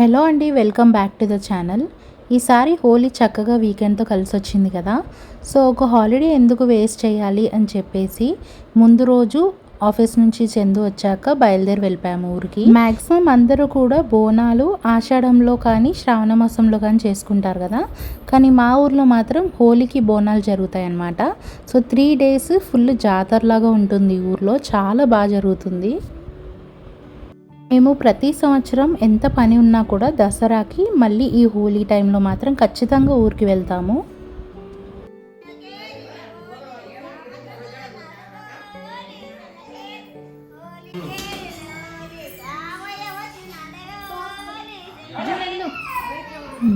Hello అండి, welcome back to the channel. ఈసారి హోలీ చక్కగా వీకెండ్తో కలిసి వచ్చింది కదా. సో ఒక హాలిడే ఎందుకు వేస్ట్ చేయాలి అని చెప్పేసి ముందు రోజు ఆఫీస్ నుంచి చందు వచ్చాక బయలుదేరి వెళ్ళిపోయాము ఊరికి. మ్యాక్సిమం అందరూ కూడా బోనాలు ఆషాఢంలో కానీ శ్రావణ మాసంలో కానీ చేసుకుంటారు కదా, కానీ మా ఊర్లో మాత్రం హోలీకి బోనాలు జరుగుతాయి అన్నమాట. సో 3 days ఫుల్ జాతరలాగా ఉంటుంది ఊర్లో, చాలా బాగా జరుగుతుంది. మేము ప్రతి సంవత్సరం ఎంత పని ఉన్నా కూడా దసరాకి మళ్ళీ ఈ హోలీ టైంలో మాత్రం ఖచ్చితంగా ఊరికి వెళ్తాము.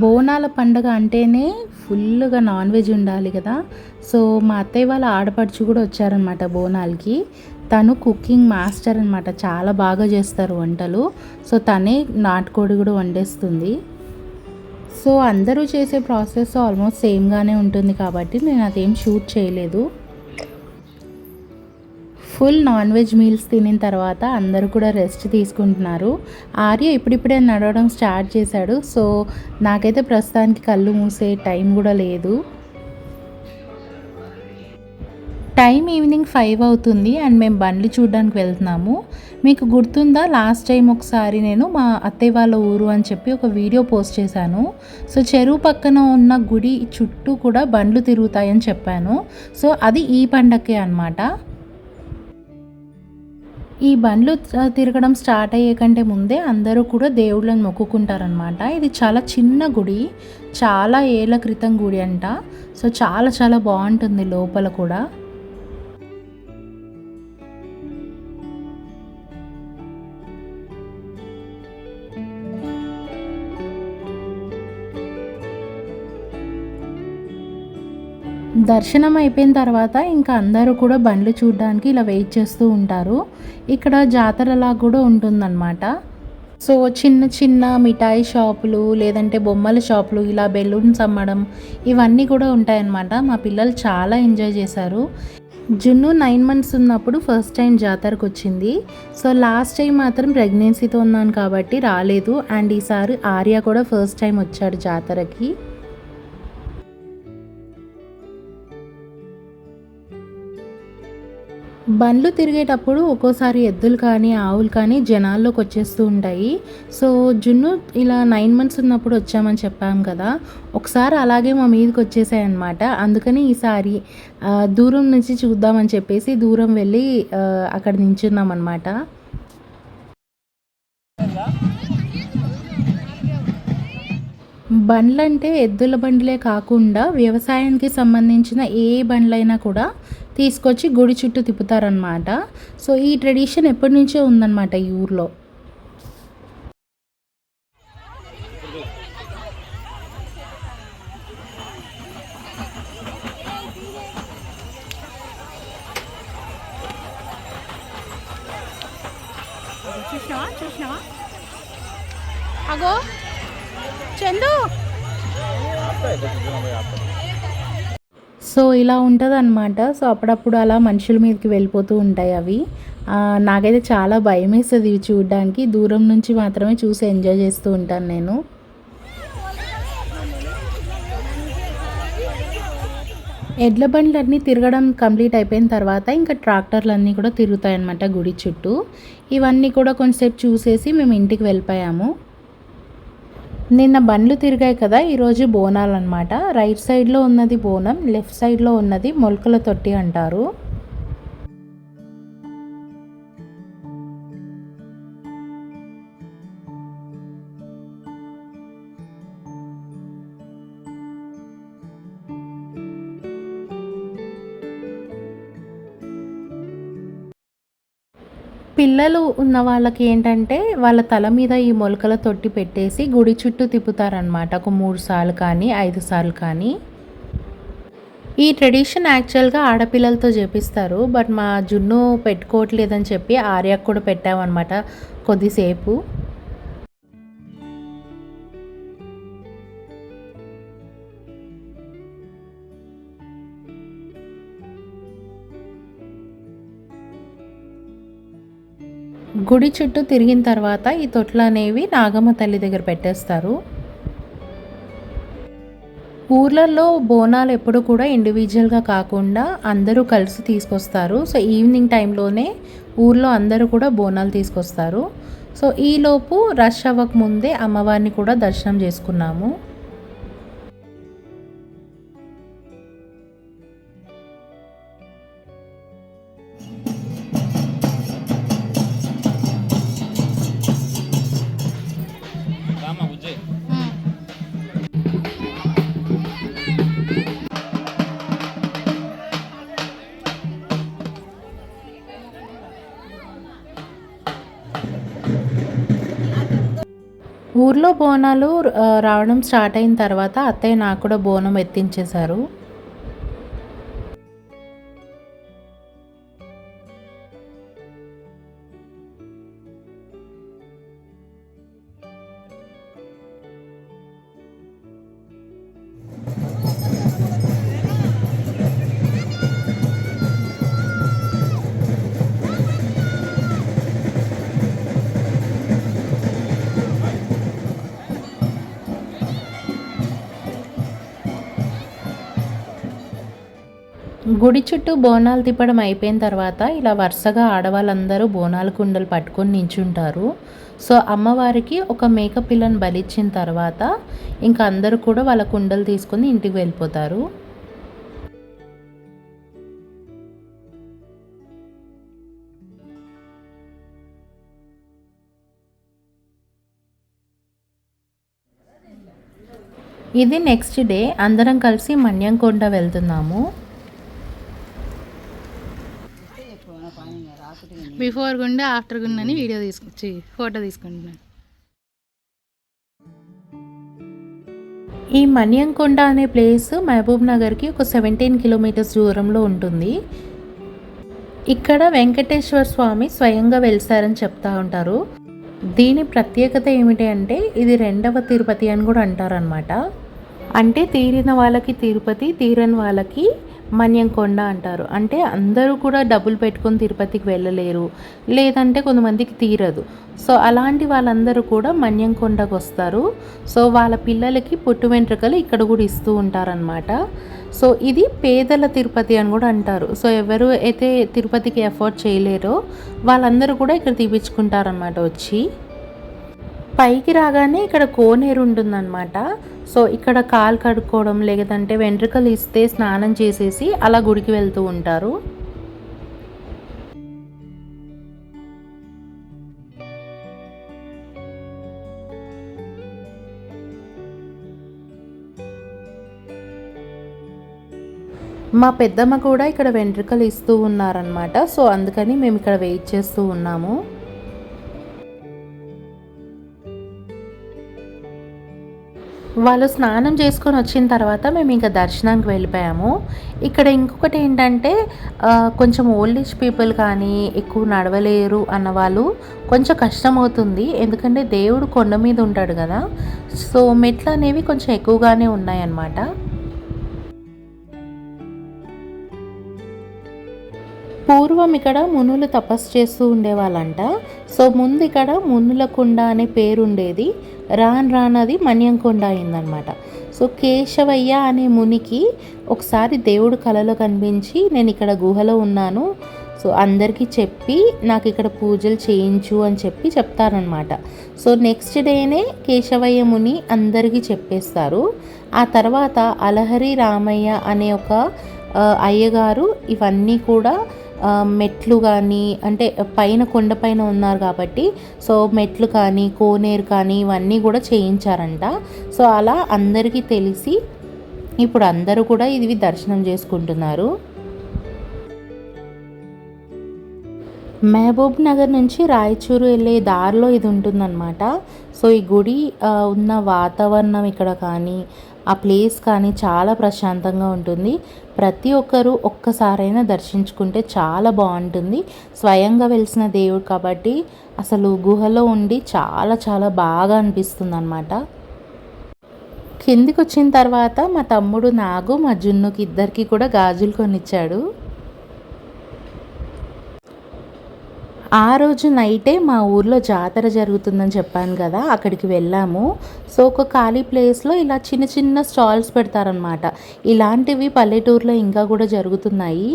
బోనాల పండుగ అంటేనే ఫుల్గా నాన్ వెజ్ ఉండాలి కదా. సో మా అత్తయ్య వాళ్ళ ఆడపడుచు కూడా వచ్చారనమాట బోనాలకి. తను కుకింగ్ మాస్టర్ అనమాట, చాలా బాగా చేస్తారు వంటలు. సో తనే నాటుకోడి కూడా వండేస్తుంది. సో అందరూ చేసే ప్రాసెస్ ఆల్మోస్ట్ సేమ్గానే ఉంటుంది కాబట్టి నేను అదేం షూట్ చేయలేదు. ఫుల్ నాన్ వెజ్ మీల్స్ తినిన తర్వాత అందరూ కూడా రెస్ట్ తీసుకుంటున్నారు. ఆర్య ఇప్పుడిప్పుడే నడవడం స్టార్ట్ చేశాడు. సో నాకైతే ప్రస్తుతానికి కళ్ళు మూసే టైం కూడా లేదు. టైం ఈవినింగ్ 5 అవుతుంది అండ్ మేము బండ్లు చూడడానికి వెళ్తున్నాము. మీకు గుర్తుందా, లాస్ట్ టైం ఒకసారి నేను మా అత్తయ్య వాళ్ళ ఊరు అని చెప్పి ఒక వీడియో పోస్ట్ చేశాను. సో చెరువు పక్కన ఉన్న గుడి చుట్టూ కూడా బండ్లు తిరుగుతాయని చెప్పాను. సో అది ఈ పండక్కే అన్నమాట. ఈ బండ్లు తిరగడం స్టార్ట్ అయ్యే కంటే ముందే అందరూ కూడా దేవుళ్ళని మొక్కుకుంటారనమాట. ఇది చాలా చిన్న గుడి, చాలా ఏళ్ళ క్రితం గుడి అంట. సో చాలా చాలా బాగుంటుంది లోపల కూడా. దర్శనం అయిపోయిన తర్వాత ఇంకా అందరూ కూడా బండ్లు చూడడానికి ఇలా వెయిట్ చేస్తూ ఉంటారు. ఇక్కడ జాతరలా కూడా ఉంటుందన్నమాట. సో చిన్న చిన్న మిఠాయి షాపులు, లేదంటే బొమ్మల షాపులు, ఇలా బెలూన్స్ అమ్మడం, ఇవన్నీ కూడా ఉంటాయన్నమాట. మా పిల్లలు చాలా ఎంజాయ్ చేశారు. జున్ను 9 months ఉన్నప్పుడు ఫస్ట్ టైం జాతరకు వచ్చింది. సో లాస్ట్ టైం మాత్రం ప్రెగ్నెన్సీతో ఉన్నాను కాబట్టి రాలేదు. అండ్ ఈసారి ఆర్య కూడా ఫస్ట్ టైం వచ్చాడు జాతరకి. బండ్లు తిరిగేటప్పుడు ఒక్కోసారి ఎద్దులు కానీ ఆవులు కానీ జనాల్లోకి వచ్చేస్తూ ఉంటాయి. సో జున్ను ఇలా 9 months ఉన్నప్పుడు వచ్చామని చెప్పాం కదా, ఒకసారి అలాగే మా మీదకి వచ్చేసాయి అన్నమాట. అందుకని ఈసారి దూరం నుంచి చూద్దామని చెప్పేసి దూరం వెళ్ళి అక్కడ నించున్నాం అన్నమాట. బండ్లంటే ఎద్దుల బండ్లే కాకుండా వ్యవసాయానికి సంబంధించిన ఏ బండ్లైనా కూడా తీసుకొచ్చి గుడి చుట్టూ తిప్పుతారనమాట. సో ఈ ట్రెడిషన్ ఎప్పటి నుంచో ఉందన్నమాట ఈ ఊర్లో. చూసినావా అగో చందు. సో ఇలా ఉంటుంది అనమాట. సో అప్పుడప్పుడు అలా మనుషుల మీదకి వెళ్ళిపోతూ ఉంటాయి అవి. నాకైతే చాలా భయం వేస్తుంది ఇవి చూడడానికి. దూరం నుంచి మాత్రమే చూసి ఎంజాయ్ చేస్తూ ఉంటాను నేను. ఎడ్ల బండ్లన్నీ తిరగడం కంప్లీట్ అయిపోయిన తర్వాత ఇంకా ట్రాక్టర్లన్నీ కూడా తిరుగుతాయి అన్నమాట గుడి చుట్టూ. ఇవన్నీ కూడా కొంచెంసేపు చూసేసి మేము ఇంటికి వెళ్ళిపోయాము. నిన్న బండ్లు తిరిగాయి కదా, ఈరోజు బోనాలు అనమాట. రైట్ సైడ్లో ఉన్నది బోనం, లెఫ్ట్ సైడ్లో ఉన్నది మొలకల తొట్టి అంటారు. పిల్లలు ఉన్న వాళ్ళకి ఏంటంటే వాళ్ళ తల మీద ఈ మొలకల తొట్టి పెట్టేసి గుడి చుట్టూ తిప్పుతారనమాట. ఒక 3 సార్లు కానీ 5 సార్లు కానీ. ఈ ట్రెడిషన్ యాక్చువల్గా ఆడపిల్లలతో చేపిస్తారు. బట్ మా జున్ను పెట్టుకోవట్లేదని చెప్పి ఆర్యకు కూడా పెట్టామన్నమాట కొద్దిసేపు. గుడి చుట్టూ తిరిగిన తర్వాత ఈ తొట్లు అనేవి నాగమ్మ తల్లి దగ్గర పెట్టేస్తారు. ఊర్లలో బోనాలు ఎప్పుడు కూడా ఇండివిజువల్గా కాకుండా అందరూ కలిసి తీసుకొస్తారు. సో ఈవినింగ్ టైంలోనే ఊర్లో అందరూ కూడా బోనాలు తీసుకొస్తారు. సో ఈలోపు రష్ అవ్వక ముందే అమ్మవారిని కూడా దర్శనం చేసుకున్నాము. ఊర్లో బోనాలు రావడం స్టార్ట్ అయిన తర్వాత అత్తయ్య నాకు కూడా బోనం ఎత్తించేశారు. గుడి చుట్టూ బోనాలు తిప్పడం అయిపోయిన తర్వాత ఇలా వరుసగా ఆడవాళ్ళందరూ బోనాల కుండలు పట్టుకొని నించుంటారు. సో అమ్మవారికి ఒక మేక పిల్లని బలిచ్చిన తర్వాత ఇంకా అందరూ కూడా వాళ్ళ కుండలు తీసుకొని ఇంటికి వెళ్ళిపోతారు. ఇది నెక్స్ట్ డే అందరం కలిసి మన్యంకొండ వెళ్తున్నాము. బిఫోర్ గుండె ఆఫ్టర్ గుండె అని వీడియో తీసుకొచ్చి ఫోటో తీసుకుంటున్నాను. ఈ మన్యంకొండ అనే ప్లేస్ మహబూబ్ నగర్కి ఒక 17 కిలోమీటర్స్ దూరంలో ఉంటుంది. ఇక్కడ వెంకటేశ్వర స్వామి స్వయంగా వెలిసారని చెప్తా ఉంటారు. దీని ప్రత్యేకత ఏమిటి అంటే ఇది 2వ తిరుపతి అని కూడా అంటారనమాట. అంటే తీరిన వాళ్ళకి తిరుపతి, తీరని వాళ్ళకి మన్యంకొండ అంటారు. అంటే అందరూ కూడా డబ్బులు పెట్టుకొని తిరుపతికి వెళ్ళలేరు, లేదంటే కొంతమందికి తీరదు. సో అలాంటి వాళ్ళందరూ కూడా మన్యంకొండకు వస్తారు. సో వాళ్ళ పిల్లలకి పుట్టు వెంట్రుకలు ఇక్కడ కూడా ఇస్తూ ఉంటారనమాట. సో ఇది పేదల తిరుపతి అని కూడా అంటారు. సో ఎవరు అయితే తిరుపతికి ఎఫోర్డ్ చేయలేరో వాళ్ళందరూ కూడా ఇక్కడ తీపించుకుంటారనమాట వచ్చి. పైకి రాగానే ఇక్కడ కోనేరు ఉంటుందన్నమాట. సో ఇక్కడ కాలు కడుక్కోవడం లేదంటే వెంట్రుకలు ఇస్తే స్నానం చేసేసి అలా గుడికి వెళ్తూ ఉంటారు. మా పెద్దమ్మ కూడా ఇక్కడ వెంట్రుకలు ఇస్తూ ఉన్నారనమాట. సో అందుకని మేము ఇక్కడ వెయిట్ చేస్తూ ఉన్నాము. వాళ్ళు స్నానం చేసుకొని వచ్చిన తర్వాత మేము ఇంకా దర్శనానికి వెళ్ళిపోయాము. ఇక్కడ ఇంకొకటి ఏంటంటే కొంచెం ఓల్డ్ ఏజ్ పీపుల్ కానీ ఎక్కువ నడవలేరు అన్నవాళ్ళు కొంచెం కష్టమవుతుంది. ఎందుకంటే దేవుడు కొండ మీద ఉంటాడు కదా. సో మెట్లు అనేవి కొంచెం ఎక్కువగానే ఉన్నాయన్నమాట. పూర్వం ఇక్కడ మునులు తపస్సు చేస్తూ ఉండేవాళ్ళంట. సో ముందు ఇక్కడ మునుల కొండ అనే పేరు ఉండేది. రాను అది మన్యంకొండ అయిందనమాట. సో కేశవయ్య అనే మునికి ఒకసారి దేవుడు కలలో కనిపించి నేను ఇక్కడ గుహలో ఉన్నాను, సో అందరికీ చెప్పి నాకు ఇక్కడ పూజలు చేయించు అని చెప్పి చెప్తారనమాట. సో నెక్స్ట్ డేనే కేశవయ్య ముని అందరికీ చెప్పేస్తారు. ఆ తర్వాత అలహరి రామయ్య అనే ఒక అయ్యగారు ఇవన్నీ కూడా మెట్లు కానీ అంటే పైన కొండపైన ఉన్నారు కాబట్టి సో మెట్లు కానీ కోనేరు కానీ ఇవన్నీ కూడా చేయించారంట. సో అలా అందరికీ తెలిసి ఇప్పుడు అందరూ కూడా ఇది దర్శనం చేసుకుంటున్నారు. మహబూబ్ నగర్ నుంచి రాయచూరు వెళ్ళే దారిలో ఇది ఉంటుందన్నమాట. సో ఈ గుడి ఉన్న వాతావరణం ఇక్కడ కానీ ఆ ప్లేస్ కానీ చాలా ప్రశాంతంగా ఉంటుంది. ప్రతి ఒక్కరూ ఒక్కసారైనా దర్శించుకుంటే చాలా బాగుంటుంది. స్వయంగా వెలిసిన దేవుడు కాబట్టి అసలు గుహలో ఉండి చాలా చాలా బాగా అనిపిస్తుంది అన్నమాట. కిందికి వచ్చిన తర్వాత మా తమ్ముడు నాగు మా జున్నుకి ఇద్దరికి కూడా గాజులు కొనిచ్చాడు. ఆ రోజు నైటే మా ఊర్లో జాతర జరుగుతుందని చెప్పాను కదా, అక్కడికి వెళ్ళాము. సో ఒక ఖాళీ ప్లేస్లో ఇలా చిన్న చిన్న స్టాల్స్ పెడతారనమాట. ఇలాంటివి పల్లెటూరులో ఇంకా కూడా జరుగుతున్నాయి.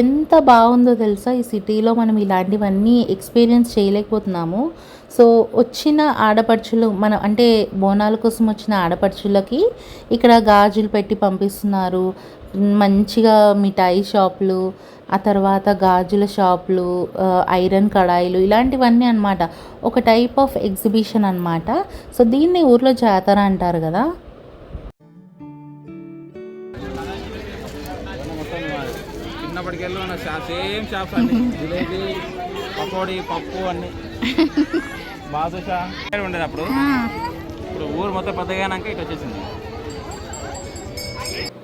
ఎంత బాగుందో తెలుసా, ఈ సిటీలో మనం ఇలాంటివన్నీ ఎక్స్పీరియన్స్ చేయలేకపోతున్నాము. సో వచ్చిన ఆడపడుచులు మనం అంటే బోనాల కోసం వచ్చిన ఆడపడుచులకి ఇక్కడ గాజులు పెట్టి పంపిస్తున్నారు. మంచిగా మిఠాయి షాపులు, ఆ తర్వాత గాజుల షాపులు, ఐరన్ కడాయిలు ఇలాంటివన్నీ అన్నమాట. ఒక టైప్ ఆఫ్ ఎగ్జిబిషన్ అన్నమాట. సో దీన్ని ఊర్లో జాతర అంటారు కదా. చిన్నప్పటికెళ్ళి ఉన్న సేమ్ షాప్స్ అన్ని జిలేబీ, పకోడీ, పప్పు అన్ని బాదుషా ఉండేది అప్పుడు. ఇప్పుడు ఊరు మొత్తం పెద్దగానాక ఇటు వచ్చేసింది.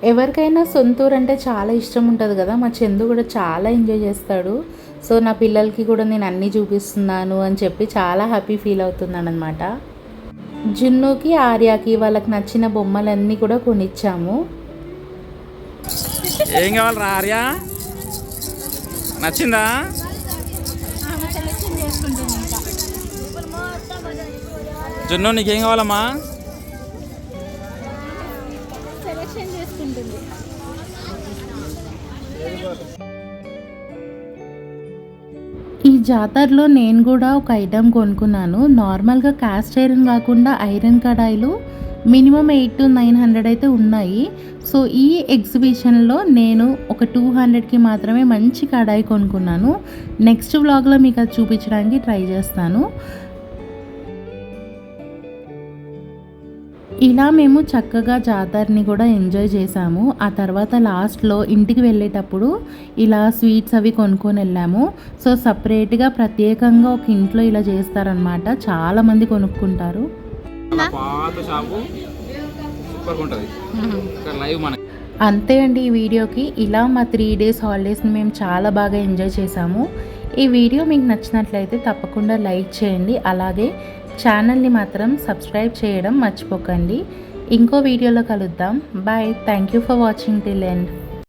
ఎవరికైనా సొంతూరు అంటే చాలా ఇష్టం ఉంటుంది కదా. మా చందు కూడా చాలా ఎంజాయ్ చేస్తాడు. సో నా పిల్లలకి కూడా నేను అన్నీ చూపిస్తున్నాను అని చెప్పి చాలా హ్యాపీ ఫీల్ అవుతున్నాను అనమాట. జున్నుకి ఆర్యాకి వాళ్ళకి నచ్చిన బొమ్మలన్నీ కూడా కొనిచ్చాము. ఏం కావాలరా ఆర్యా, నచ్చిందా? జున్ను నీకేం కావాలమ్మా? ఈ జాతరలో నేను కూడా ఒక ఐటెం కొనుక్కున్నాను. నార్మల్గా క్యాస్ట్ ఐరన్ కాకుండా ఐరన్ కడాయిలు మినిమం 800 to 900 అయితే ఉన్నాయి. సో ఈ ఎగ్జిబిషన్లో నేను ఒక 200కి మాత్రమే మంచి కడాయి కొనుక్కున్నాను. నెక్స్ట్ వ్లాగ్లో మీకు అది చూపించడానికి ట్రై చేస్తాను. ఇలా మేము చక్కగా జాతరని కూడా ఎంజాయ్ చేసాము. ఆ తర్వాత లాస్ట్లో ఇంటికి వెళ్ళేటప్పుడు ఇలా స్వీట్స్ అవి కొనుక్కొని వెళ్ళాము. సో సపరేట్గా ప్రత్యేకంగా ఒక ఇంట్లో ఇలా చేస్తారనమాట. చాలామంది కొనుక్కుంటారు. పాత షాపు సూపర్ ఉంటుంది. లైవ్ మన అంతే అండి ఈ వీడియోకి. ఇలా మా 3 days హాలిడేస్ని మేము చాలా బాగా ఎంజాయ్ చేసాము. ఈ వీడియో మీకు నచ్చినట్లయితే తప్పకుండా లైక్ చేయండి. అలాగే ఛానల్ని మాత్రం సబ్స్క్రైబ్ చేయడం మర్చిపోకండి. ఇంకో వీడియోలో కలుద్దాం. Bye. Thank you for watching till end.